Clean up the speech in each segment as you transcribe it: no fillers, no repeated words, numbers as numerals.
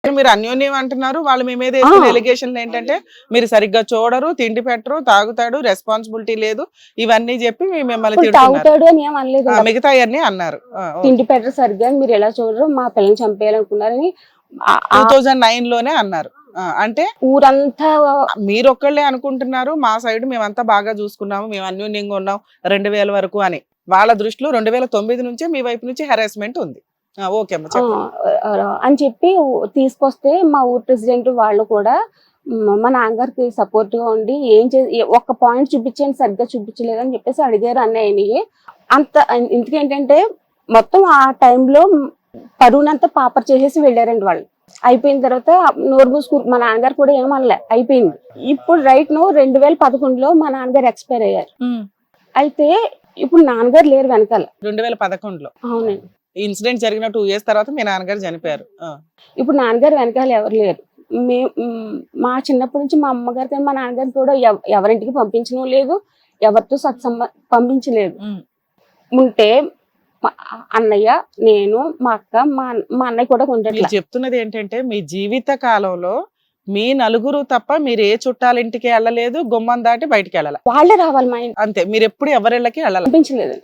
ఇప్పుడు మీరు అన్యోన్యం అంటున్నారు, వాళ్ళు మీ మీద వేస్తున్న ఎలిగేషన్లు ఏంటంటే మీరు సరిగ్గా చూడరు, తిండి పెట్టరు, తాగుతాడు, రెస్పాన్సిబిలిటీ లేదు, ఇవన్నీ చెప్పి మిమ్మల్ని తిడుతున్నారు. తాగుతాడు అని ఏం అనలేదు, మిగతా అన్ని అన్నారు. తిండి పెట్టరు సరిగ్గా, మీరు ఎలా చూడరు, మా పిల్లల్ని చంపేయాలనుకున్నారని 2009 లోనే అన్నారు. అంటే ఊరంతా మీరు ఒక్కళ్ళే అనుకుంటున్నారు మా సైడ్ మేమంతా బాగా చూసుకున్నాము, మేము అన్యోన్యంగా ఉన్నాం 2000 వరకు అని. వాళ్ళ దృష్టిలో 2009 నుంచే మీ వైపు నుంచి హెరాస్మెంట్ ఉంది. ఓకే అమ్మ చెప్పండి అని చెప్పి తీసుకొస్తే మా ఊరు ప్రెసిడెంట్ వాళ్ళు కూడా మా నాన్నగారికి సపోర్ట్ గా ఉండి ఏం ఒక్క పాయింట్ చూపించండి, సరిగ్గా చూపించలేదు అని చెప్పేసి అడిగారు అన్నయ్యని. అంత ఎందుకేంటంటే మొత్తం ఆ టైంలో పరువునంతా పాపర్ చేసేసి వెళ్ళారండి వాళ్ళు. అయిపోయిన తర్వాత నోరు మూసుకు మా నాన్నగారు కూడా ఏమనలే, అయిపోయింది. ఇప్పుడు రైట్ నో 2011లో మా నాన్నగారు ఎక్స్పైర్ అయ్యారు. అయితే ఇప్పుడు నాన్నగారు లేరు వెనకాల. 2011లో అవునండి. ఇన్సిడెంట్ జరిగిన 2 years తర్వాత మీ నాన్నగారు చనిపోయారు. ఇప్పుడు నాన్నగారు వెనకాల ఎవరు లేరు. మా చిన్నప్పటి నుంచి మా అమ్మగారు కానీ మా నాన్నగారు కూడా ఎవరింటికి పంపించడం లేదు, ఎవరితో పంపించలేదు. ఉంటే అన్నయ్య, నేను, మా అక్క, మా అన్నయ్య కూడా ఉండట్లేదు. చెప్తున్నది ఏంటంటే మీ జీవిత కాలంలో మీ నలుగురు తప్ప మీరు ఏ చుట్టాలింటికి వెళ్ళలేదు, గుమ్మం దాటి బయటికి వెళ్ళాలి, వాళ్ళే రావాలి మా ఇంటి. అంతే, మీరు ఎప్పుడు ఎవరిళ్ళకి వెళ్ళాలి పంపించలేదు.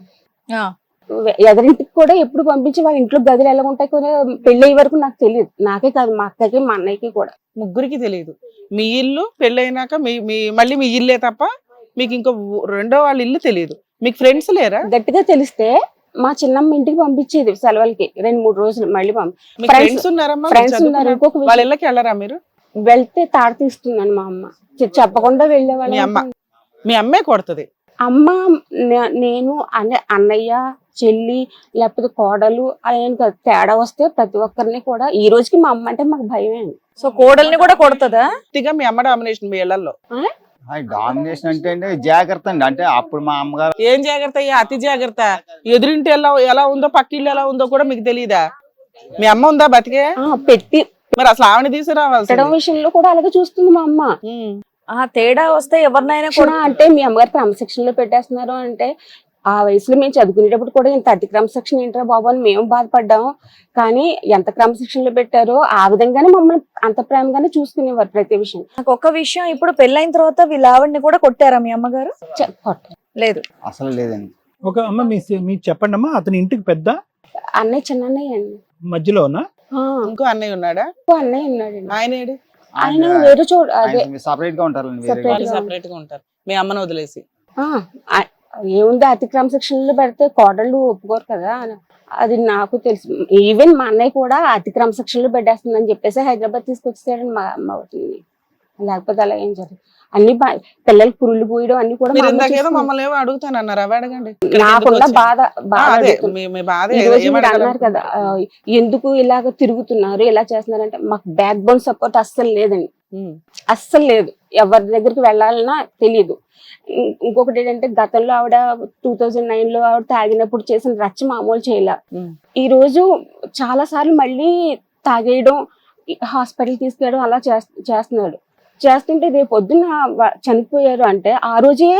ఎదరింటికి కూడా ఎప్పుడు పంపించి వాళ్ళ ఇంట్లో గదులు ఎలా ఉంటాయి కూడా పెళ్ళి వరకు నాకు తెలియదు. నాకే కాదు, మా అక్కకి మా అన్నయ్యకి కూడా ముగ్గురికి తెలియదు. మీ ఇల్లు పెళ్ళైనాక మళ్ళీ మీ ఇల్లే తప్ప మీకు ఇంకో రెండో వాళ్ళ ఇల్లు తెలియదు. మీకు ఫ్రెండ్స్ లేరా? గట్టిగా తెలిస్తే మా చిన్నమ్మ ఇంటికి పంపించేది సెలవులకి 2-3 రోజులు. మళ్ళీ ఫ్రెండ్స్ ఉన్నారమ్మా? ఫ్రెండ్స్ ఉన్నారు. ఇంకొక వాళ్ళ ఇళ్ళకి వెళ్ళరా మీరు? వెళ్తే తాడ తీస్తుందని మా అమ్మ చెప్పకుండా వెళ్ళేవాళ్ళు. మీ అమ్మే కొడుతుంది. అమ్మ, నేను, అన్నయ్య, చెల్లి, లేకపోతే కోడలు అలా తేడా వస్తే ప్రతి ఒక్కరిని కూడా ఈ రోజుకి మా అమ్మ అంటే మాకు భయమే. సో కోడల్ని కూడా కొడుతుందా? మీ అమ్మ డామినేషన్ మీ ఇళ్లలో? డామినేషన్ అంటే జాగ్రత్త అండి. అంటే అప్పుడు మా అమ్మగారు ఏం జాగ్రత్త? అతి జాగ్రత్త. ఎదురింటి ఎలా ఉందో పక్కిళ్ళు ఎలా ఉందో కూడా మీకు తెలియదా? మీ అమ్మ ఉందా బతికే? పెట్టి మరి అసలు ఆవిడ తీసుకురావాలి విషయంలో కూడా అలాగే చూస్తుంది మా అమ్మ. తేడా వస్తే ఎవరినైనా కూడా అంటే మీ అమ్మగారు క్రమశిక్షణలో పెట్టేస్తున్నారు అంటే, ఆ వయసులో మేము చదువుకునేటప్పుడు కూడా ఇంత అతి క్రమశిక్షణ ఏంటో బాబు అని మేము బాధపడ్డాము. కానీ ఎంత క్రమశిక్షణలో పెట్టారో ఆ విధంగానే మమ్మల్ని అంత ప్రేమగానే చూసుకునేవారు ప్రతి విషయం. నాకు ఒక విషయం, ఇప్పుడు పెళ్ళైన తర్వాత వీళ్ళ ఆవిడని కూడా కొట్టారా మీ అమ్మగారు? లేదు, అసలు లేదండి. ఒక అమ్మ మీకు చెప్పండి అమ్మా, అతని ఇంటికి పెద్ద అన్నయ్య, చిన్నయ్య అండి. మధ్యలోనా ఇంకో అన్నయ్య ఉన్నాడా? అన్నయ్య ఉన్నాడండి. ఆయన వేరే చోట సపరేట్ గా ఉంటారు. సపరేట్ గా ఉంటారు మీ అమ్మను వదిలేసి. ఏముంది, అతి క్రమశిక్షణలో పెడితే కోడళ్ళు ఒప్పుకోరు కదా. అది నాకు తెలుసు. ఈవెన్ మా అన్నయ్య కూడా అతి క్రమశిక్షణలో పెట్టేస్తుందని చెప్పేసి హైదరాబాద్ తీసుకొచ్చేసాడని మా అమ్మ అవుతుంది. లేకపోతే అలా ఏం జరగదు. అన్ని పిల్లలకి పురుళ్ళు పోయడం అన్ని కూడా మమ్మల్ని ఏమో అడుగుతానన్నారు, అవి అడగండి. నాకున్న బాధ అన్నారు కదా, ఎందుకు ఇలాగ తిరుగుతున్నారు, ఇలా చేస్తున్నారంటే మాకు బ్యాక్ బోన్ సపోర్ట్ అస్సలు లేదండి, అస్సలు లేదు. ఎవరి దగ్గరికి వెళ్ళాలన్నా తెలియదు. ఇంకొకటి ఏంటంటే, గతంలో ఆవిడ 2009లో ఆవిడ తాగినప్పుడు చేసిన రచ్చ మామూలు చేయలే. ఈ రోజు చాలా సార్లు మళ్ళీ తాగేయడం, హాస్పిటల్ తీసుకెళ్ళడం అలా చేస్తున్నాడు. చేస్తుంటే రేపు పొద్దున్న చనిపోయారు అంటే ఆ రోజే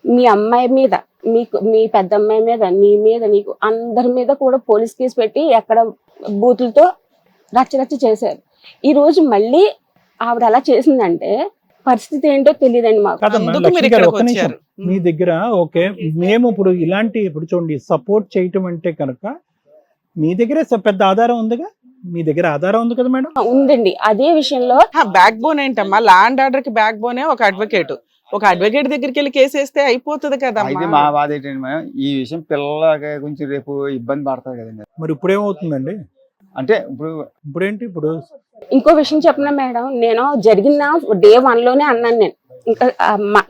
మీ అమ్మాయి మీద, మీ పెద్ద అమ్మాయి మీద, నీ మీద, నీకు అందరి మీద కూడా పోలీస్ కేసు పెట్టి ఎక్కడ బూతులతో రచ్చరచ్చ చేశారు. ఈ రోజు మళ్ళీ ఆవిడ అలా చేసిందంటే పరిస్థితి ఏంటో తెలియదండి మాకు. మీ దగ్గర ఓకే, మేము ఇప్పుడు ఇప్పుడు చూడండి, సపోర్ట్ చేయటం అంటే కనుక మీ దగ్గర పెద్ద ఆధారం ఉందిగా, మీ దగ్గర ఆధారం ఉంది కదా మేడం? ఉందండి. అదే విషయంలో బ్యాక్ బోన్ ఏంటమ్మా? ల్యాండ్ ఆర్డర్ కి బ్యాక్ బోనే ఒక అడ్వకేట్. ఒక అడ్వకేట్ దగ్గరికి వెళ్ళి కేసు వేస్తే అయిపోతుంది కదా. మా బాధ ఏంటంటే మేడం, ఈ విషయం పిల్లల గురించి రేపు ఇబ్బంది పడతారు కదండి. మరి ఇప్పుడు ఏమవుతుందండి? అంటే ఇప్పుడేంటి? ఇప్పుడు ఇంకో విషయం చెప్పనా మేడం, నేను జరిగిన Day 1లోనే అన్నాను.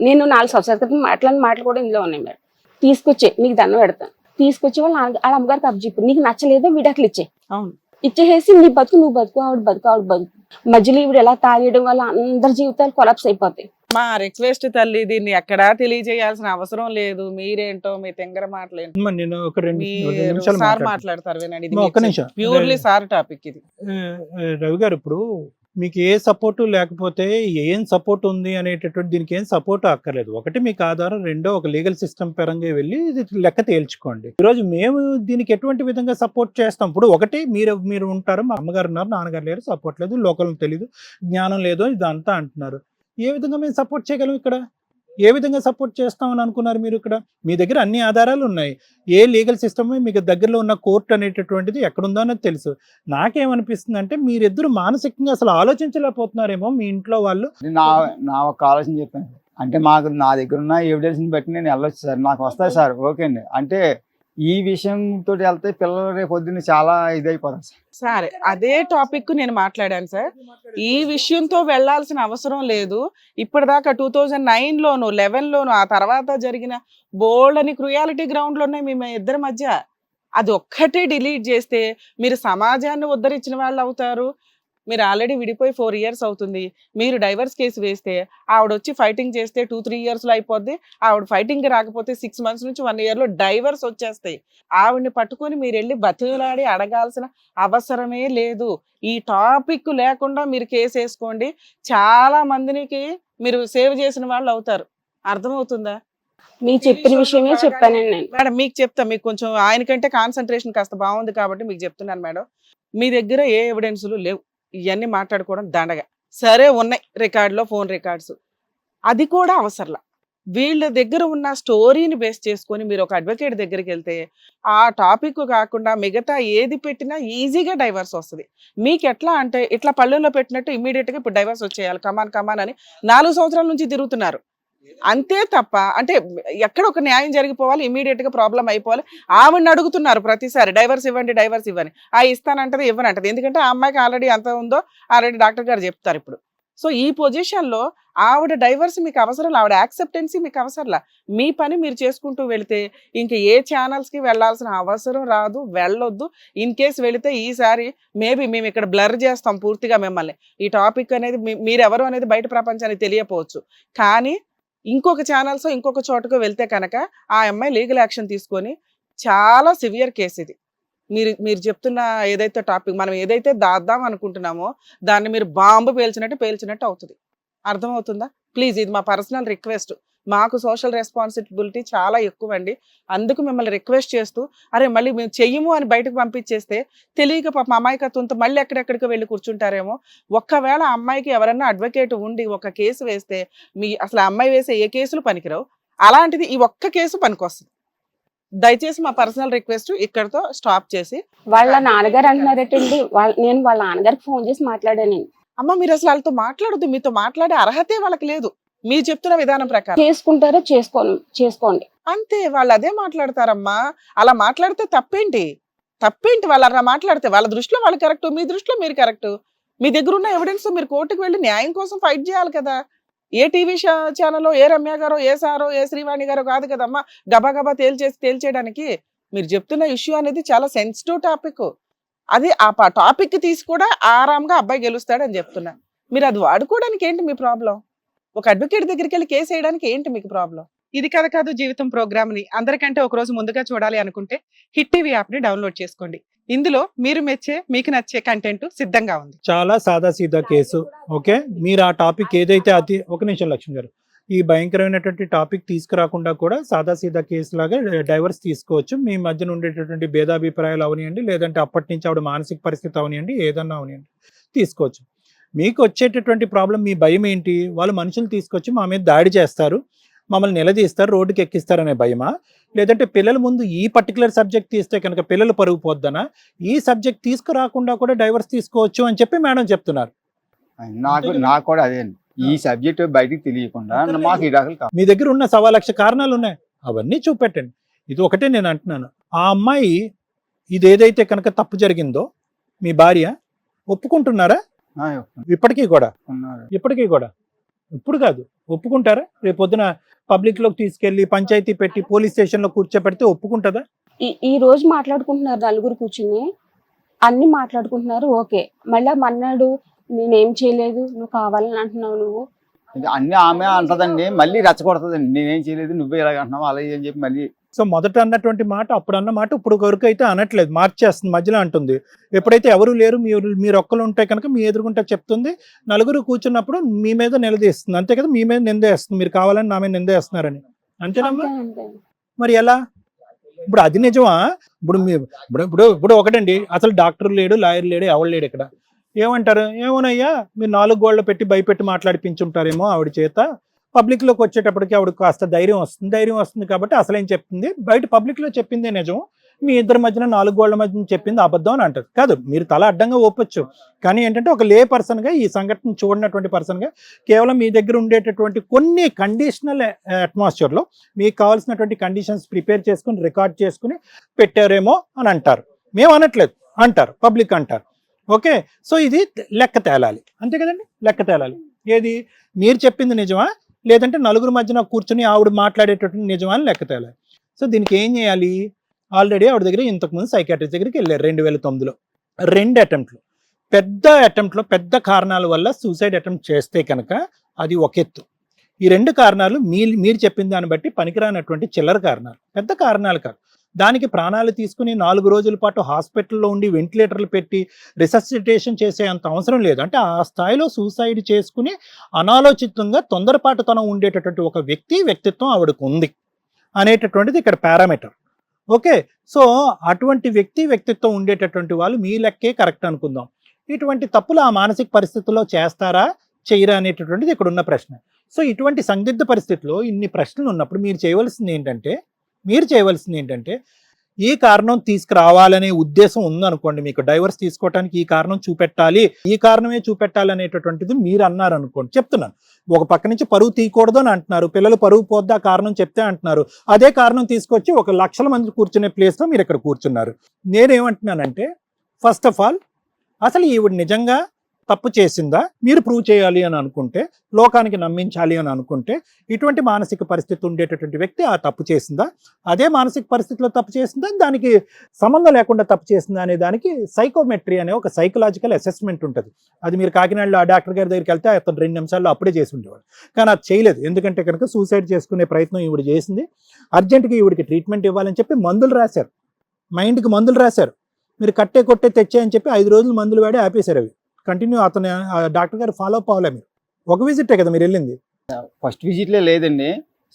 నేను 4 సంవత్సరాల క్రితం మాట్లాడిన మాటలు కూడా ఇందులో ఉన్నాయి మేడం. తీసుకొచ్చే నీకు దండం పెడతాను, తీసుకొచ్చి వాళ్ళ అమ్మగారికి అప్పచెప్పు, నీకు నచ్చలేదో విడాకులు ఇచ్చే, ఇచ్చేసి నీ బతుకు నువ్వు బతుకు, ఆవిడ బతుకు. మధ్యలో ఇవి ఎలా తాగడం వల్ల అందరి జీవితాలు కొలాప్స్ అయిపోతాయి. మా రిక్వెస్ట్ తల్లి, దీన్ని ఎక్కడా తెలియజేయాల్సిన అవసరం లేదు. మీరేంటో మీ తెంగర మాటలేంటో నేను ఒక 2 నిమిషాలు సార్ మాట్లాడతారు వినండి. ఒక్క నిమిషం, ప్యూర్లీ సార్ టాపిక్ ఇది. రవి గారు, ఇప్పుడు మీకు ఏ సపోర్టు లేకపోతే ఏం సపోర్ట్ ఉంది అనేటటువంటి దీనికి ఏం సపోర్ట్ అక్కర్లేదు. ఒకటి మీకు ఆధారం, రెండో ఒక లీగల్ సిస్టమ్ పరంగా వెళ్ళి ఇది లెక్క తేల్చుకోండి. ఈరోజు మేము దీనికి ఎటువంటి విధంగా సపోర్ట్ చేస్తాం? ఇప్పుడు ఒకటి మీరు ఉంటారు, మా అమ్మగారు ఉన్నారు, నాన్నగారు లేరు, సపోర్ట్ లేదు, లోకల్ తెలీదు, జ్ఞానం లేదు, ఇదంతా అంటున్నారు. ఏ విధంగా మేము సపోర్ట్ చేయగలం ఇక్కడ? ఏ విధంగా సపోర్ట్ చేస్తామని అనుకున్నారు మీరు? ఇక్కడ మీ దగ్గర అన్ని ఆధారాలు ఉన్నాయి. ఏ లీగల్ సిస్టమ్ మీకు దగ్గరలో ఉన్న కోర్టు అనేటటువంటిది ఎక్కడుందో అనేది తెలుసు. నాకేమనిపిస్తుంది అంటే మీరిద్దరు మానసికంగా అసలు ఆలోచించలేకపోతున్నారేమో మీ ఇంట్లో వాళ్ళు. నా ఒక ఆలోచన చెప్పాను. అంటే నా దగ్గర ఉన్న ఎవిడెన్స్ని బట్టి నేను వెళ్ళొచ్చు సార్, నాకు వస్తాయి సార్, ఓకే అండి. అంటే ఈ విషయం తోటి వెళ్తే పిల్లలు రేపు పొద్దున్న చాలా ఇదైపోతారు సార్. సరే, అదే టాపిక్ నేను మాట్లాడాను సార్. ఈ విషయంతో వెళ్లాల్సిన అవసరం లేదు. ఇప్పటిదాకా 2009లోను 11లోను ఆ తర్వాత జరిగిన బోల్డ్ అని క్రుయాలిటీ గ్రౌండ్లు ఉన్నాయి మీ ఇద్దరి మధ్య. అది ఒక్కటే డిలీట్ చేస్తే మీరు సమాజాన్ని ఉద్ధరించిన వాళ్ళు అవుతారు. మీరు ఆల్రెడీ విడిపోయి 4 years అవుతుంది. మీరు డైవర్స్ కేసు వేస్తే ఆవిడ వచ్చి ఫైటింగ్ చేస్తే 2-3 yearsలో అయిపోద్ది. ఆవిడ ఫైటింగ్ రాకపోతే 6 months నుంచి 1 yearలో డైవర్స్ వచ్చేస్తాయి. ఆవిడ్ని పట్టుకొని మీరు వెళ్ళి బతిలాడి అడగాల్సిన అవసరమే లేదు. ఈ టాపిక్ లేకుండా మీరు కేసు వేసుకోండి. చాలా మందికి మీరు సేవ్ చేసిన వాళ్ళు అవుతారు. అర్థమవుతుందా? మీకు చెప్పిన విషయమే చెప్పానండి నేను. మేడం మీకు చెప్తా, మీకు కొంచెం ఆయనకంటే కాన్సన్ట్రేషన్ కాస్త బాగుంది కాబట్టి మీకు చెప్తున్నాను మేడం. మీ దగ్గర ఏ ఎవిడెన్సులు లేవు, ఇవన్నీ మాట్లాడుకోవడం దండగా. సరే ఉన్నాయి రికార్డులో, ఫోన్ రికార్డ్స్, అది కూడా అవసరంలా. వీళ్ళ దగ్గర ఉన్న స్టోరీని బేస్ చేసుకొని మీరు ఒక అడ్వకేట్ దగ్గరికి వెళ్తే ఆ టాపిక్ కాకుండా మిగతా ఏది పెట్టినా ఈజీగా డైవర్స్ వస్తుంది. మీకు ఎట్లా అంటే ఇట్లా పళ్ళుల్లో పెట్టినట్టు ఇమ్మీడియట్గా ఇప్పుడు డైవర్స్ వచ్చేయాలి, కమాన్ అని 4 సంవత్సరాల నుంచి తిరుగుతున్నారు. అంతే తప్ప అంటే ఎక్కడ ఒక న్యాయం జరిగిపోవాలి, ఇమీడియట్ గా ప్రాబ్లం అయిపోవాలి. ఆవిడని అడుగుతున్నారు ప్రతిసారి డైవర్స్ ఇవ్వండి, డైవర్స్ ఇవ్వని. ఇస్తానంటది, ఇవ్వనంటది. ఎందుకంటే ఆ అమ్మాయికి ఆల్రెడీ ఎంత ఉందో ఆల్రెడీ డాక్టర్ గారు చెప్తారు ఇప్పుడు. సో ఈ పొజిషన్ లో ఆవిడ డైవర్స్ మీకు అవసరం, ఆవిడ యాక్సెప్టెన్సీ మీకు అవసరంలా. మీ పని మీరు చేసుకుంటూ వెళితే ఇంక ఏ ఛానల్స్ కి వెళ్లాల్సిన అవసరం రాదు, వెళ్ళొద్దు. ఇన్ కేసు వెళితే ఈసారి మేబీ మేము ఇక్కడ బ్లర్ చేస్తాం పూర్తిగా మిమ్మల్ని. ఈ టాపిక్ అనేది మీరెవరు అనేది బయట ప్రపంచానికి తెలియపోవచ్చు, కానీ ఇంకొక ఛానల్స్ ఇంకొక చోటకు వెళ్తే కనుక ఆ అమ్మాయి లీగల్ యాక్షన్ తీసుకొని చాలా సివియర్ కేసు ఇది. మీరు చెప్తున్న ఏదైతే టాపిక్ మనం ఏదైతే దాద్దాం అనుకుంటున్నామో దాన్ని మీరు బాంబు పేల్చినట్టు అవుతుంది. అర్థమవుతుందా? ప్లీజ్, ఇది మా పర్సనల్ రిక్వెస్ట్. మాకు సోషల్ రెస్పాన్సిబిలిటీ చాలా ఎక్కువ అండి. అందుకు మిమ్మల్ని రిక్వెస్ట్ చేస్తూ అరే మళ్ళీ మేము చెయ్యము అని బయటకు పంపించేస్తే తెలియక పాప అమాయకత్వంతో మళ్ళీ ఎక్కడెక్కడికో వెళ్ళి కూర్చుంటారేమో. ఒక్కవేళ అమ్మాయికి ఎవరన్నా అడ్వకేట్ ఉండి ఒక కేసు వేస్తే అసలు అమ్మాయి వేసే ఏ కేసులు పనికిరావు. అలాంటిది ఈ ఒక్క కేసు పనికొస్తుంది. దయచేసి మా పర్సనల్ రిక్వెస్ట్ ఇక్కడతో స్టాప్ చేసి. వాళ్ళ నాన్నగారు అంటున్నారటండి, నేను వాళ్ళ నాన్నగారికి ఫోన్ చేసి మాట్లాడాను. అమ్మ మీరు అసలు వాళ్ళతో మాట్లాడద్దు, మీతో మాట్లాడే అర్హతే వాళ్ళకి లేదు. మీరు చెప్తున్న విధానం ప్రకారం చేసుకుంటారో చేసుకోండి అంతే. వాళ్ళు అదే మాట్లాడతారమ్మా. అలా మాట్లాడితే తప్పేంటి? వాళ్ళు అలా మాట్లాడితే వాళ్ళ దృష్టిలో వాళ్ళు కరెక్ట్, మీ దృష్టిలో మీరు కరెక్ట్. మీ దగ్గర ఉన్న ఎవిడెన్స్ మీరు కోర్టుకు వెళ్ళి న్యాయం కోసం ఫైట్ చేయాలి కదా. ఏ టీవీ ఛానల్లో ఏ రమ్య గారో, ఏ సారో, ఏ శ్రీవాణి గారో కాదు కదమ్మా గబా తేల్చేయడానికి. మీరు చెప్తున్న ఇష్యూ అనేది చాలా సెన్సిటివ్ టాపిక్. అది ఆ టాపిక్ తీసి కూడా ఆరాంగా అబ్బాయి గెలుస్తాడని చెప్తున్నా. మీరు అది వాడుకోవడానికి ఏంటి మీ ప్రాబ్లం? ఒక అడ్వకేట్ దగ్గరికి వెళ్ళి కేసు వేయడానికి ఏంటి మీకు ప్రాబ్లం? ఇది కథ కాదు జీవితం ప్రోగ్రామ్ ని అందరికంటే ఒక రోజు ముందుగా చూడాలి అనుకుంటే హిట్ టీవీ యాప్ ని డౌన్లోడ్ చేసుకోండి. ఇందులో మీరు మెచ్చే, మీకు నచ్చే కంటెంట్ సిద్ధంగా ఉంది. చాలా సాదా సీదా కేసు. ఓకే, మీరు ఆ టాపిక్ ఏదైతే ఒక నిమిషం లక్ష్మి గారు, ఈ భయంకరమైనటువంటి టాపిక్ తీసుకురాకుండా కూడా సాదా సీదా కేసు లాగా డైవర్స్ తీసుకోవచ్చు. మీ మధ్యన ఉండేటటువంటి భేదాభిప్రాయాలు అవనియండి, లేదంటే అప్పటి నుంచి ఆవిడ మానసిక పరిస్థితి అవనియండి, ఏదన్నా అవనియండి తీసుకోవచ్చు. మీకు వచ్చేటటువంటి ప్రాబ్లం, మీ భయం ఏంటి? వాళ్ళు మనుషులు తీసుకొచ్చి మా మీద దాడి చేస్తారు, మమ్మల్ని నిలదీస్తారు, రోడ్డుకి ఎక్కిస్తారు అనే భయమా? లేదంటే పిల్లల ముందు ఈ పర్టికులర్ సబ్జెక్ట్ తీస్తే కనుక పిల్లలు పరుగు పోద్దనా? ఈ సబ్జెక్ట్ తీసుకురాకుండా కూడా డైవర్స్ తీసుకోవచ్చు అని చెప్పి మేడం చెప్తున్నారు. నాకు కూడా అదే, ఈ సబ్జెక్ట్ బయటికి తెలియకుండా మాకు ఈ రకాలు కావాలి. మీ దగ్గర ఉన్న 1,00,000 కారణాలు ఉన్నాయి, అవన్నీ చూపెట్టండి. ఇది ఒకటే నేను అంటున్నాను, ఆ అమ్మాయి ఇది ఏదైతే కనుక తప్పు జరిగిందో మీ భార్య ఒప్పుకుంటున్నారా? ఇప్పటికీ కూడా ఇప్పుడు కాదు, ఒప్పుకుంటారా? రేపు పొద్దున పబ్లిక్ లోకి తీసుకెళ్లి పంచాయతీ పెట్టి పోలీస్ స్టేషన్ లో కూర్చోబెడితే ఒప్పుకుంటుందా? ఈ రోజు మాట్లాడుకుంటున్నారు నలుగురు కూర్చుని, అన్ని మాట్లాడుకుంటున్నారు, ఓకే. మళ్ళా మన్నాడు నేనేం చేయలేదు, నువ్వు కావాలని అంటున్నావు, నువ్వు అన్ని ఆమె అంటదండి, మళ్ళీ రెచ్చగొడుతుందండి. నేనేం చేయలేదు, నువ్వే ఇలాగ అంటున్నావు అలాగే అని చెప్పి మళ్ళీ. సో మొదట అన్నటువంటి మాట, అప్పుడు అన్న మాట ఇప్పుడు వరకు అయితే అనట్లేదు, మార్చేస్తుంది, మధ్యలో అంటుంది. ఎప్పుడైతే ఎవరు లేరు, మీరు ఒక్కరు ఉంటే కనుక మీ ఎదురుగుంటే చెప్తుంది, నలుగురు కూర్చున్నప్పుడు మీ మీద నిలదీస్తుంది, అంతే కదా, మీ మీద నిందేస్తుంది, మీరు కావాలని నా మీద నిందేస్తున్నారని. అంతేనమ్మా? అంతే. మరి ఎలా? ఇప్పుడు అది నిజమా? ఇప్పుడు ఇప్పుడు ఒకటండి, అసలు డాక్టర్ లేడు, లాయర్ లేడు, ఎవరు లేడు ఇక్కడ. ఏమంటారు? ఏమోనయ్యా మీరు 4 గోళ్లు పెట్టి భయపెట్టి మాట్లాడిపించుంటారేమో ఆవిడ చేత, పబ్లిక్ లోకి వచ్చేటప్పటికి ఆవిడ కాస్త ధైర్యం వస్తుంది కాబట్టి అసలేం చెప్తుంది, బయట పబ్లిక్ లో చెప్పిందే నిజం, మీ ఇద్దరి మధ్యన 4 గోళ్ల మధ్యన చెప్పింది అబద్ధం అని అంటారు. కాదు, మీరు తల అడ్డంగా ఒప్పొచ్చు, కానీ ఏంటంటే ఒక లే పర్సన్ గా, ఈ సంఘటన చూడనటువంటి పర్సన్ గా, కేవలం మీ దగ్గర ఉండేటటువంటి కొన్ని కండిషనల్ అట్మాస్ఫియర్ లో మీకు కావాల్సినటువంటి కండిషన్స్ ప్రిపేర్ చేసుకుని రికార్డ్ చేసుకుని పెట్టారేమో అని అంటారు. మేము అనట్లేదు, అంటారు, పబ్లిక్ అంటారు. ఓకే, సో ఇది లెక్క తేలాలి, అంతే కదండి, లెక్క తేలాలి. ఏది మీరు చెప్పింది నిజమా, లేదంటే నలుగురు మధ్యన కూర్చుని ఆవిడ మాట్లాడేటటువంటి నిజమా అని లెక్క తేలాలి. సో దీనికి ఏం చేయాలి? ఆల్రెడీ ఆవిడ దగ్గర ఇంతకుముందు సైకాట్రిస్ట్ దగ్గరికి వెళ్ళారు 2009లో, 2 అటెంప్ట్లు. పెద్ద అటెంప్ట్లో పెద్ద కారణాల వల్ల సూసైడ్ అటెంప్ట్ చేస్తే కనుక అది ఒక ఎత్తు. ఈ 2 కారణాలు మీరు చెప్పిన దాన్ని బట్టి పనికిరానటువంటి చిల్లర కారణాలు, పెద్ద కారణాలు కాదు. దానికి ప్రాణాలు తీసుకుని 4 రోజుల పాటు హాస్పిటల్లో ఉండి వెంటిలేటర్లు పెట్టి రిససిటేషన్ చేసే అంత అవసరం లేదు. అంటే ఆ స్థాయిలో సూసైడ్ చేసుకుని అనాలోచితంగా తొందరపాటుతనం ఉండేటటువంటి ఒక వ్యక్తిత్వం ఆవిడకు ఉంది అనేటటువంటిది ఇక్కడ పారామీటర్. ఓకే, సో అటువంటి వ్యక్తిత్వం ఉండేటటువంటి వాళ్ళు మీ లెక్కే కరెక్ట్ అనుకుందాం. ఇటువంటి తప్పులు ఆ మానసిక పరిస్థితుల్లో చేస్తారా చేయరా అనేటటువంటిది ఇక్కడ ఉన్న ప్రశ్న. సో ఇటువంటి సందిగ్ధ పరిస్థితిలో ఇన్ని ప్రశ్నలు ఉన్నప్పుడు మీరు చేయవలసింది ఏంటంటే ఈ కారణం తీసుకురావాలనే ఉద్దేశం ఉందనుకోండి, మీకు డైవర్స్ తీసుకోవడానికి ఈ కారణం చూపెట్టాలి అనేటటువంటిది మీరు అన్నారు అనుకోండి, చెప్తున్నాను, ఒక పక్క నుంచి పరువు తీయకూడదు అని అంటున్నారు, పిల్లలు పరువు పోద్దా కారణం చెప్తే అంటున్నారు, అదే కారణం తీసుకొచ్చి 1 లక్షల మంది కూర్చునే ప్లేస్లో మీరు ఇక్కడ కూర్చున్నారు. నేనేమంటున్నానంటే, ఫస్ట్ ఆఫ్ ఆల్ అసలు ఈవిడ నిజంగా తప్పు చేసిందా మీరు ప్రూవ్ చేయాలి అని అనుకుంటే, లోకానికి నమ్మించాలి అని అనుకుంటే, ఇటువంటి మానసిక పరిస్థితి ఉండేటటువంటి వ్యక్తి ఆ తప్పు చేసిందా, అదే మానసిక పరిస్థితిలో తప్పు చేసిందా, దానికి సంబంధం లేకుండా తప్పు చేసిందా అనే దానికి సైకోమెట్రీ అనే ఒక సైకలాజికల్ అసెస్మెంట్ ఉంటుంది. అది మీరు కాకినాడలో ఆ డాక్టర్ గారి దగ్గరికి వెళ్తే అతను 2 నిమిషాల్లో అప్పుడే చేసి ఉండేవాడు. కానీ అది చేయలేదు, ఎందుకంటే కనుక సూసైడ్ చేసుకునే ప్రయత్నం ఈవిడ చేసింది, అర్జెంటుగా ఈవిడికి ట్రీట్మెంట్ ఇవ్వాలని చెప్పి మందులు రాశారు, మైండ్కి మందులు రాశారు, మీరు కొట్టే తెచ్చాయని చెప్పి 5 రోజులు మందులు వాడి ఆపేశారు. అవి కంటిన్యూ అతను డాక్టర్ గారు ఫాలో అప్ అవ్వలే. మీరు ఒక విజిటే కదా మీరు వెళ్ళింది? ఫస్ట్ విజిట్లో లేదండి,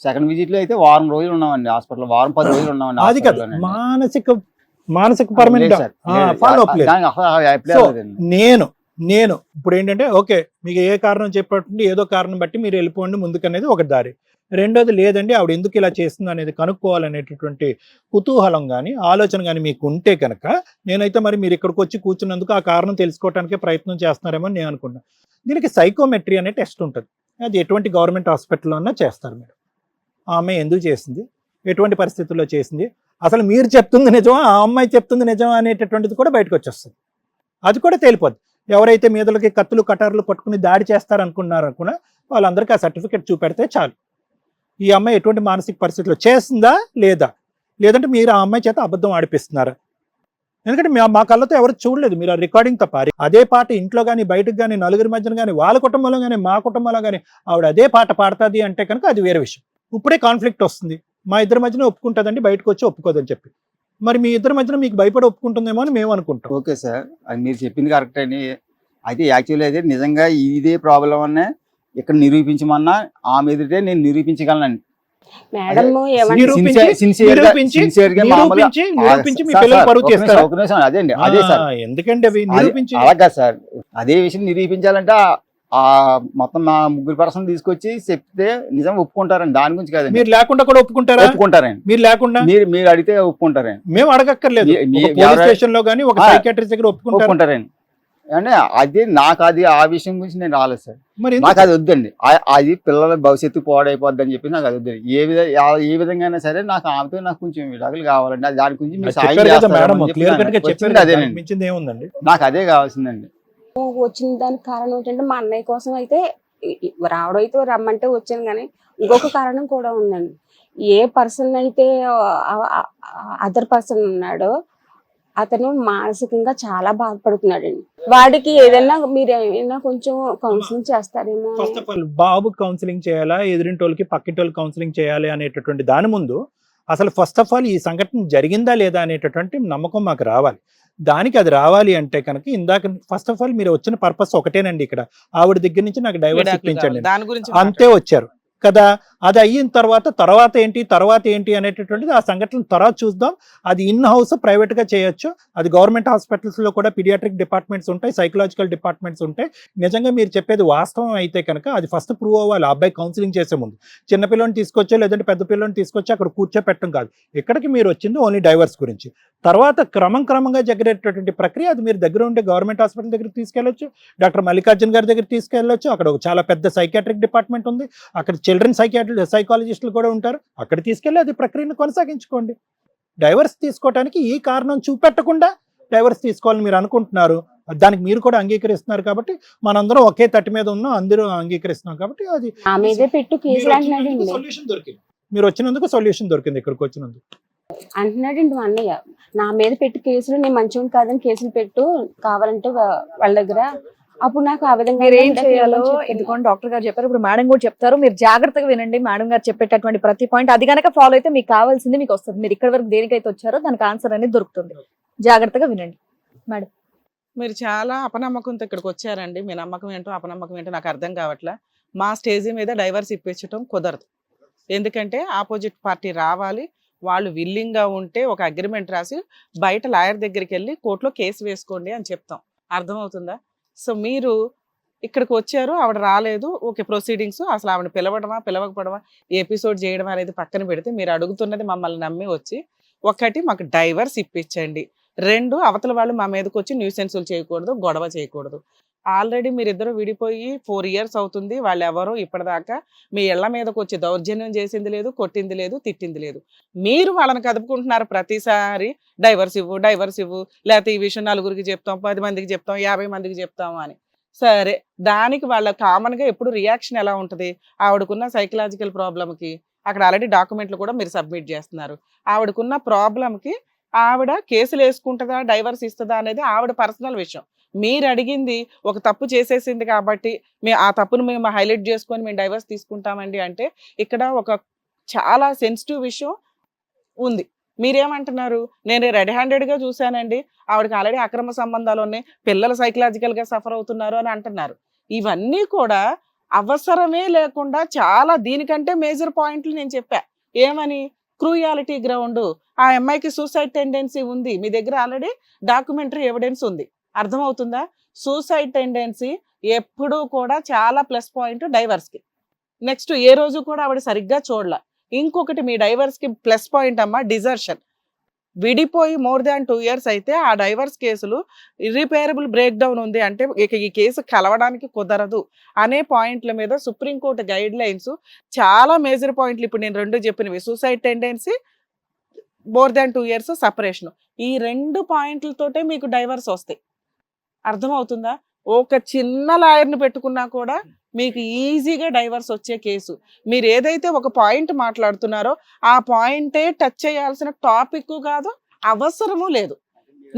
సెకండ్ విజిట్లో అయితే వారం రోజులు ఉన్నామండి హాస్పిటల్, వారం 10 రోజులు ఉన్నామండి. అది కదా మానసిక పర్మనెంట్ ఫాలో అప్ లేదు. నేను ఇప్పుడు ఏంటంటే, ఓకే మీకు ఏ కారణం చెప్పండి, ఏదో కారణం బట్టి మీరు వెళ్ళిపోండి ముందుకనేది ఒక దారి. రెండోది లేదండి, ఆవిడ ఎందుకు ఇలా చేస్తుంది అనేది కనుక్కోవాలనేటటువంటి కుతూహలం కానీ ఆలోచన కానీ మీకు ఉంటే కనుక, నేనైతే మరి మీరు ఇక్కడికి వచ్చి కూర్చున్నందుకు ఆ కారణం తెలుసుకోవడానికే ప్రయత్నం చేస్తున్నారేమో అని నేను అనుకున్నాను. దీనికి సైకోమెట్రీ అనే టెస్ట్ ఉంటుంది, అది ఎటువంటి గవర్నమెంట్ హాస్పిటల్లో అన్నా చేస్తారు. మీరు ఆ అమ్మాయి ఎందుకు చేసింది, ఎటువంటి పరిస్థితుల్లో చేసింది, అసలు మీరు చెప్తుంది నిజమా ఆ అమ్మాయి చెప్తుంది నిజమా అనేటటువంటిది కూడా బయటకు వచ్చేస్తుంది. అది కూడా తేలిపోద్ది. ఎవరైతే మీదలకి కత్తులు కటార్లు పట్టుకుని దాడి చేస్తారనుకున్నారనుకున్నా వాళ్ళందరికీ ఆ సర్టిఫికేట్ చూపెడితే చాలు. ఈ అమ్మాయి ఎటువంటి మానసిక పరిస్థితిలో చేస్తుందా లేదంటే మీరు ఆ అమ్మాయి చేత అబద్ధం ఆడిపిస్తున్నారా? ఎందుకంటే మా కళ్ళతో ఎవరు చూడలేదు, మీరు ఆ రికార్డింగ్ తప్ప. అదే పాట ఇంట్లో కానీ బయటకు కానీ నలుగురి మధ్యన కానీ వాళ్ళ కుటుంబంలో కానీ మా కుటుంబంలో కానీ ఆవిడ అదే పాట పాడుతుంది అంటే కనుక అది వేరే విషయం. ఇప్పుడే కాన్ఫ్లిక్ట్ వస్తుంది, మా ఇద్దరి మధ్యన ఒప్పుకుంటుందండి, బయటకు వచ్చి ఒప్పుకోదని చెప్పి. మరి మీ ఇద్దరి మధ్యన మీకు భయపడి ఒప్పుకుంటుందేమో అని మేము అనుకుంటాం. ఓకే సార్, అది మీరు చెప్పింది కరెక్ట్ అండి. అయితే యాక్చువల్లీ అయితే నిజంగా ఇదే ప్రాబ్లం అనే ఇక్కడ నిరూపించమన్నా ఆమె ఎదుటే నేను నిరూపించగలనండి. మేడం అలాగా సార్, అదే విషయం నిరూపించాలంటే ఆ మొత్తం మా 3 పర్సన్ తీసుకొచ్చి చెప్తే నిజం ఒప్పుకుంటారండి, దాని గురించి కాదండి. మీరు లేకుండా కూడా ఒప్పుకుంటారండి, మీరు లేకుండా మీరు అడిగితే ఒప్పుకుంటారండి, మేము అడగక్కర్లేదు. స్టేషన్ లో కానీ ఒక సైకియాట్రిస్ట్ దగ్గర ఒప్పుకుంటారండి. అంటే అది నాకు అది ఆ విషయం గురించి నేను రాలేదు సార్, నాకు అది వద్దండి. అది పిల్లల భవిష్యత్తు పాడైపోద్ది అని చెప్పి నాకు అది వద్దండి. ఏ విధంగా అయినా సరే నాకు ఆమెతో నాకు కొంచెం విడాకులు కావాలండి, దాని గురించి ఏముందండి, నాకు అదే కావాల్సిందండి. వచ్చిన దానికి కారణం ఏంటంటే మా అన్నయ్య కోసం అయితే రావడం అయితే రమ్మంటే వచ్చాను, కానీ ఇంకొక కారణం కూడా ఉందండి. ఏ పర్సన్ అయితే అదర్ పర్సన్ ఉన్నాడో అతను మానసికంగా చాలా బాధపడుతున్నాడండి. వాడికి ఏదైనా మీరు ఏమైనా కొంచెం కౌన్సిలింగ్ చేస్తారేమో అని. First of all Babu counselling చేయాలా, ఎదురింటోళ్ళకి పక్కింటోళ్ళకి కౌన్సిలింగ్ చేయాలి అనేటటువంటి దాని ముందు అసలు ఫస్ట్ ఆఫ్ ఆల్ ఈ సంఘటన జరిగిందా లేదా అనేటటువంటి నమ్మకం మాకు రావాలి. దానికి అది రావాలి అంటే కనుక ఇందాక ఫస్ట్ ఆఫ్ ఆల్ మీరు వచ్చిన పర్పస్ ఒకటేనండి, ఇక్కడ ఆవిడ దగ్గర నుంచి నాకు డైవర్స్ ఇప్పించండి దాని గురించి అంతే వచ్చారు కదా. అది అయిన తర్వాత ఏంటి అనేటటువంటిది ఆ సంఘటన తర్వాత చూద్దాం. అది ఇన్ హౌస్ ప్రైవేట్ గా చేయొచ్చు, అది గవర్నమెంట్ హాస్పిటల్స్ లో కూడా పీడియాట్రిక్ డిపార్ట్మెంట్స్ ఉంటాయి, సైకలాజికల్ డిపార్ట్మెంట్స్ ఉంటాయి. నిజంగా మీరు చెప్పేది వాస్తవం అయితే కనుక అది ఫస్ట్ ప్రూవ్ అవ్వాలి. ఆ అబ్బాయి కౌన్సిలింగ్ చేసే ముందు చిన్న పిల్లని తీసుకొచ్చో లేదంటే పెద్ద పిల్లని తీసుకొచ్చి అక్కడ కూర్చోపెట్టడం కాదు. ఇక్కడికి మీరు వచ్చింది ఓన్లీ డైవర్స్ గురించి. తర్వాత క్రమంగా జరిగేటటువంటి ప్రక్రియ అది మీరు దగ్గర ఉండే గవర్నమెంట్ హాస్పిటల్ దగ్గరికి తీసుకెళ్లొచ్చు, డాక్టర్ మల్లికార్జున్ గారి దగ్గర తీసుకెళ్లొచ్చు. అక్కడ ఒక చాలా పెద్ద సైకాట్రిక్ డిపార్ట్మెంట్ ఉంది, అక్కడ చిల్డ్రన్ సైకాలజిస్టులు కూడా ఉంటారు, అక్కడ తీసుకెళ్లి అది ప్రక్రియను కొనసాగించుకోండి. డైవర్స్ తీసుకోవడానికి ఈ కారణం చూపెట్టకుండా డైవర్స్ తీసుకోవాలని మీరు అనుకుంటున్నారు, దానికి మీరు కూడా అంగీకరిస్తున్నారు కాబట్టి మనందరం ఒకే తట్టి మీద ఉన్నాం, అందరూ అంగీకరిస్తున్నాం కాబట్టి అది నా మీదే పెట్టు కేసులు అంటున్నాడండి. సొల్యూషన్ దొరికింది, మీరు వచ్చినందుకు సొల్యూషన్ దొరికింది ఇక్కడికి వచ్చినందుకు అంటున్నాడండి మా అన్నయ్య. నా మీద పెట్టు కేసులు, నేను మంచిగా కాదని కేసులు పెట్టు కావాలంటే వాళ్ళ దగ్గర. అప్పుడు నాకు ఆ విధంగా మీరు ఏం చేయాలో ఎందుకంటే డాక్టర్ గారు చెప్పారు, ఇప్పుడు మేడం కూడా చెప్తారు, మీరు జాగ్రత్తగా వినండి. మేడం గారు చెప్పేటటువంటి ప్రతి పాయింట్ అది కనుక ఫాలో అయితే మీకు కావాల్సింది మీకు వస్తుంది. మీరు ఇక్కడ వరకు దేనికైతే వచ్చారో దానికి ఆన్సర్ అనేది దొరుకుతుంది. జాగ్రత్తగా వినండి మేడం. మీరు చాలా అపనమ్మకంతో ఇక్కడికి వచ్చారండి. మీ నమ్మకం ఏంటో అపనమ్మకం ఏంటో నాకు అర్థం కావట్లే. మా స్టేజ్ మీద డైవర్స్ ఇప్పించడం కుదరదు. ఎందుకంటే ఆపోజిట్ పార్టీ రావాలి, వాళ్ళు విల్లింగ్గా ఉంటే ఒక అగ్రిమెంట్ రాసి బయట లాయర్ దగ్గరికి వెళ్ళి కోర్టులో కేసు వేసుకోండి అని చెప్తాం. అర్థమవుతుందా? సో మీరు ఇక్కడికి వచ్చారు, ఆవిడ రాలేదు, ఓకే ప్రొసీడింగ్స్, అసలు ఆవిడ పిలవడమా పిలవకపోవడమా ఎపిసోడ్ చేయడం అనేది పక్కన పెడితే మీరు అడుగుతున్నది మమ్మల్ని నమ్మి వచ్చి ఒకటి మాకు డైవర్స్ ఇప్పించండి, రెండు అవతల వాళ్ళు మా మీదకి వచ్చి న్యూసెన్సులు చేయకూడదు, గొడవ చేయకూడదు. ఆల్రెడీ మీరిద్దరు విడిపోయి 4 years అవుతుంది. వాళ్ళు ఎవరో ఇప్పటిదాకా మీ ఇళ్ల మీదకి వచ్చి దౌర్జన్యం చేసింది లేదు, కొట్టింది లేదు, తిట్టింది లేదు. మీరు వాళ్ళని కదుపుకుంటున్నారు ప్రతిసారి, డైవర్స్ ఇవ్వు, లేకపోతే ఈ విషయం 4గురికి చెప్తాం, 10 మందికి చెప్తాం, 50 మందికి చెప్తాము అని. సరే, దానికి వాళ్ళ కామన్గా ఎప్పుడు రియాక్షన్ ఎలా ఉంటుంది? ఆవిడకున్న సైకలాజికల్ ప్రాబ్లంకి అక్కడ ఆల్రెడీ డాక్యుమెంట్లు కూడా మీరు సబ్మిట్ చేస్తున్నారు. ఆవిడకున్న ప్రాబ్లంకి ఆవిడ కేసులు వేసుకుంటుందా, డైవర్స్ ఇస్తుందా అనేది ఆవిడ పర్సనల్ విషయం. మీరు అడిగింది ఒక తప్పు చేసేసింది కాబట్టి ఆ తప్పును మేము హైలైట్ చేసుకొని మేము డైవర్స్ తీసుకుంటామండి అంటే ఇక్కడ ఒక చాలా సెన్సిటివ్ విషయం ఉంది. మీరేమంటున్నారు? నేను రెడ్ హ్యాండెడ్గా చూశానండి, ఆవిడకి ఆల్రెడీ అక్రమ సంబంధాలు ఉన్నాయి, పిల్లలు సైకలాజికల్గా సఫర్ అవుతున్నారు అని అంటున్నారు. ఇవన్నీ కూడా అవసరమే లేకుండా చాలా దీనికంటే మేజర్ పాయింట్లు నేను చెప్పా. ఏమని? క్రూయాలిటీ గ్రౌండ్, ఆ అమ్మాయికి సూసైడ్ టెండెన్సీ ఉంది, మీ దగ్గర ఆల్రెడీ డాక్యుమెంటరీ ఎవిడెన్స్ ఉంది. అర్థమవుతుందా? సూసైడ్ టెండెన్సీ ఎప్పుడూ కూడా చాలా ప్లస్ పాయింట్ డైవర్స్కి. నెక్స్ట్ ఏ రోజు కూడా ఆవిడ సరిగ్గా చూడలా. ఇంకొకటి మీ డైవర్స్కి ప్లస్ పాయింట్ అమ్మ డిజర్షన్. విడిపోయి more than 2 years అయితే ఆ డైవర్స్ కేసులు ఇర్రిపేరబుల్ బ్రేక్ డౌన్ ఉంది అంటే ఇక ఈ కేసు కలవడానికి కుదరదు అనే పాయింట్ల మీద సుప్రీంకోర్టు గైడ్ లైన్స్ చాలా మేజర్ పాయింట్లు ఇప్పుడు నేను 2 చెప్పినవి, suicide tendency, more than 2 years separation, ఈ 2 పాయింట్లతోటే మీకు డైవర్స్ వస్తాయి. అర్థమవుతుందా? ఒక చిన్న లాయర్ని పెట్టుకున్నా కూడా మీకు ఈజీగా డైవర్స్ వచ్చే కేసు. మీరు ఏదైతే ఒక పాయింట్ మాట్లాడుతున్నారో ఆ పాయింటే టచ్ చేయాల్సిన టాపిక్ కాదు, అవసరము లేదు.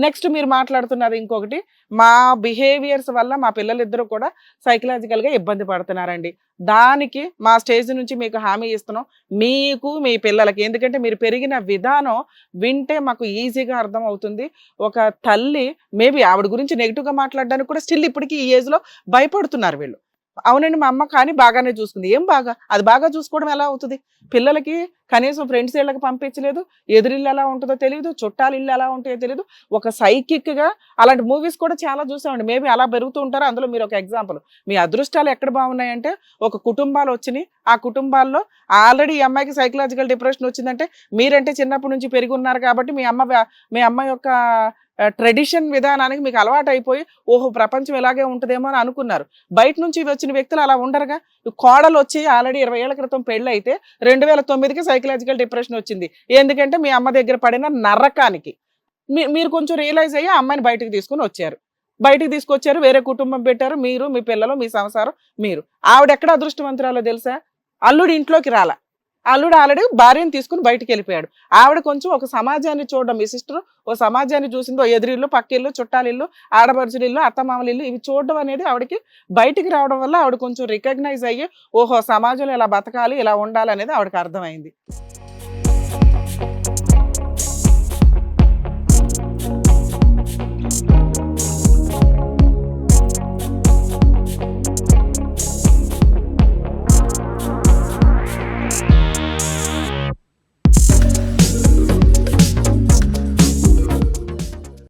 నెక్స్ట్ మీరు మాట్లాడుతున్నది ఇంకొకటి, మా బిహేవియర్స్ వల్ల మా పిల్లలిద్దరూ కూడా సైకలాజికల్గా ఇబ్బంది పడుతున్నారండి. దానికి మా స్టేజ్ నుంచి మీకు హామీ ఇస్తున్నాం, మీకు మీ పిల్లలకి. ఎందుకంటే మీరు పెరిగిన విధానం వింటే మాకు ఈజీగా అర్థం అవుతుంది. ఒక తల్లి మేబీ ఆవిడ గురించి నెగిటివ్గా మాట్లాడడానికి కూడా స్టిల్ ఇప్పటికీ ఈ ఏజ్లో భయపడుతున్నారు వీళ్ళు. అవునండి మా అమ్మ కానీ బాగానే చూసుకుంది. ఏం బాగా? అది బాగా చూసుకోవడం ఎలా అవుతుంది? పిల్లలకి కనీసం ఫ్రెండ్స్ ఇళ్ళకి పంపించలేదు, ఎదురిల్లు ఎలా ఉంటుందో తెలియదు, చుట్టాలు ఇల్లు ఎలా ఉంటాయో తెలియదు. ఒక సైకిక్గా అలాంటి మూవీస్ కూడా చాలా చూసామండి. మేబీ అలా పెరుగుతూ ఉంటారు, అందులో మీరు ఒక ఎగ్జాంపుల్. మీ అదృష్టాలు ఎక్కడ బాగున్నాయంటే ఒక కుటుంబాలు వచ్చినాయి, ఆ కుటుంబాల్లో ఆల్రెడీ ఈ అమ్మాయికి సైకలాజికల్ డిప్రెషన్ వచ్చిందంటే మీరంటే చిన్నప్పటి నుంచి పెరిగి ఉన్నారు కాబట్టి మీ అమ్మ యొక్క ట్రెడిషన్ విధానానికి మీకు అలవాటు అయిపోయి ఓహో ప్రపంచం ఇలాగే ఉంటుందేమో అని అనుకున్నారు. బయట నుంచి వచ్చిన వ్యక్తులు అలా ఉండరుగా. కోడలు వచ్చి ఆల్రెడీ 20 ఏళ్ల క్రితం పెళ్ళి అయితే 2009కి సైకలాజికల్ డిప్రెషన్ వచ్చింది. ఎందుకంటే మీ అమ్మ దగ్గర పడిన నరకానికి మీరు కొంచెం రియలైజ్ అయ్యి ఆ అమ్మాయిని బయటకు తీసుకొచ్చారు, వేరే కుటుంబం పెట్టారు, మీరు మీ పిల్లలు మీ సంసారం మీరు. ఆవిడ ఎక్కడ అదృష్టవంతురాలో తెలుసా? అల్లుడి ఇంట్లోకి రాలా, అల్లుడు ఆల్రెడీ భార్యను తీసుకుని బయటికి వెళ్ళిపోయాడు. ఆవిడ కొంచెం ఒక సమాజాన్ని చూడడం, మీ సిస్టర్ ఓ సమాజాన్ని చూసిందో, ఎదురిల్లు, పక్కిల్లు, చుట్టాలిల్లు, ఆడపడుచుల ఇల్లు, అత్తమామల ఇల్లు, ఇవి చూడడం అనేది ఆవిడకి బయటికి రావడం వల్ల ఆవిడ కొంచెం రికగ్నైజ్ అయ్యి ఓహో సమాజంలో ఇలా బతకాలి, ఇలా ఉండాలి అనేది ఆవిడకి అర్థమైంది.